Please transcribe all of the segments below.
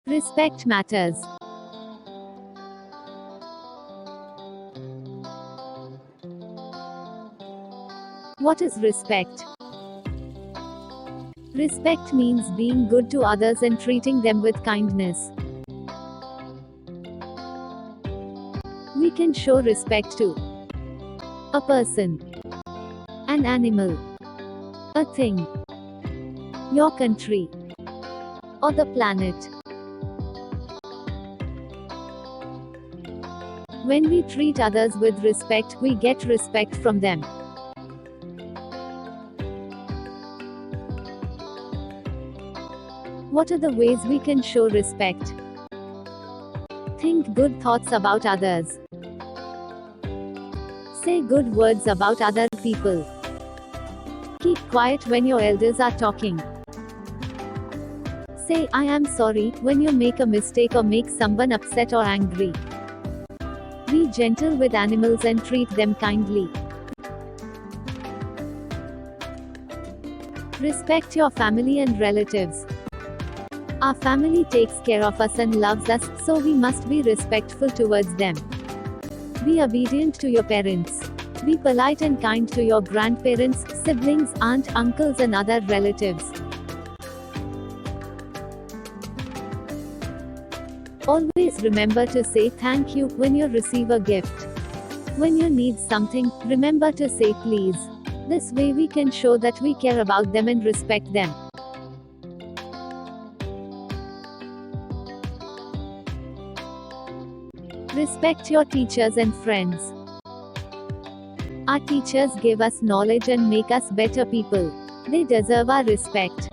Respect matters. What is respect? Respect means being good to others and treating them with kindness. We can show respect to a person, an animal, a thing, your country, or the planet. When we treat others with respect, we get respect from them. What are the ways we can show respect? Think good thoughts about others. Say good words about other people. Keep quiet when your elders are talking. Say I am sorry when you make a mistake or make someone upset or angry. Be gentle with animals and treat them kindly. Respect your family and relatives. Our family takes care of us and loves us, so we must be respectful towards them. Be obedient to your parents. Be polite and kind to your grandparents, siblings, aunt, uncles and other relatives. Always remember to say thank you when you receive a gift. When you need something, remember to say please. This way we can show that we care about them and respect them. Respect your teachers and friends. Our teachers give us knowledge and make us better people. They deserve our respect.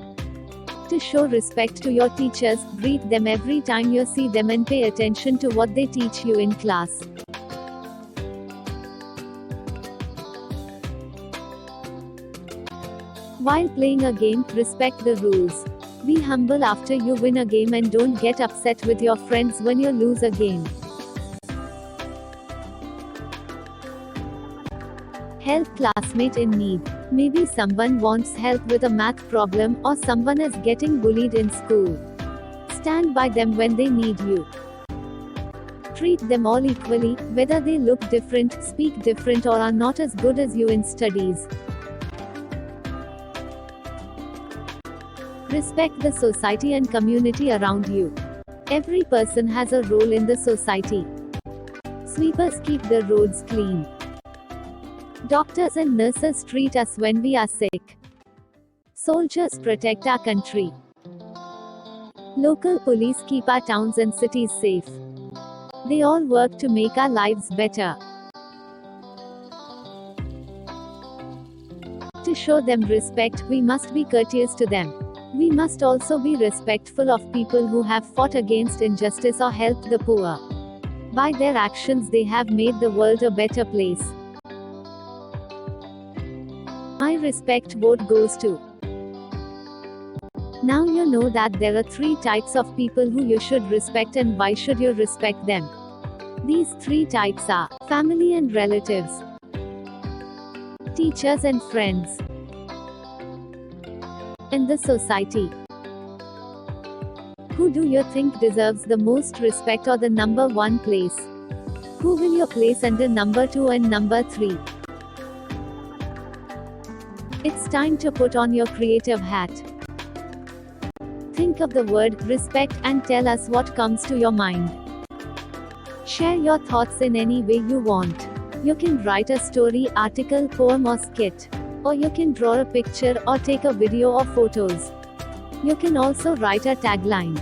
To show respect to your teachers, greet them every time you see them and pay attention to what they teach you in class. While playing a game, respect the rules. Be humble after you win a game and don't get upset with your friends when you lose a game. Help classmate in need. Maybe someone wants help with a math problem, or someone is getting bullied in school. Stand by them when they need you. Treat them all equally, whether they look different, speak different or are not as good as you in studies. Respect the society and community around you. Every person has a role in the society. Sweepers keep the roads clean. Doctors and nurses treat us when we are sick. Soldiers protect our country. Local police keep our towns and cities safe. They all work to make our lives better. To show them respect, we must be courteous to them. We must also be respectful of people who have fought against injustice or helped the poor. By their actions, they have made the world a better place. My respect vote goes to. Now you know that there are 3 types of people who you should respect and why should you respect them. These 3 types are family and relatives, teachers and friends, and the society. Who do you think deserves the most respect or the number 1 place? Who will you place under number 2 and number 3? It's time to put on your creative hat. Think of the word respect and tell us what comes to your mind. Share your thoughts in any way you want. You can write a story, article, poem or skit. Or you can draw a picture or take a video or photos. You can also write a tagline.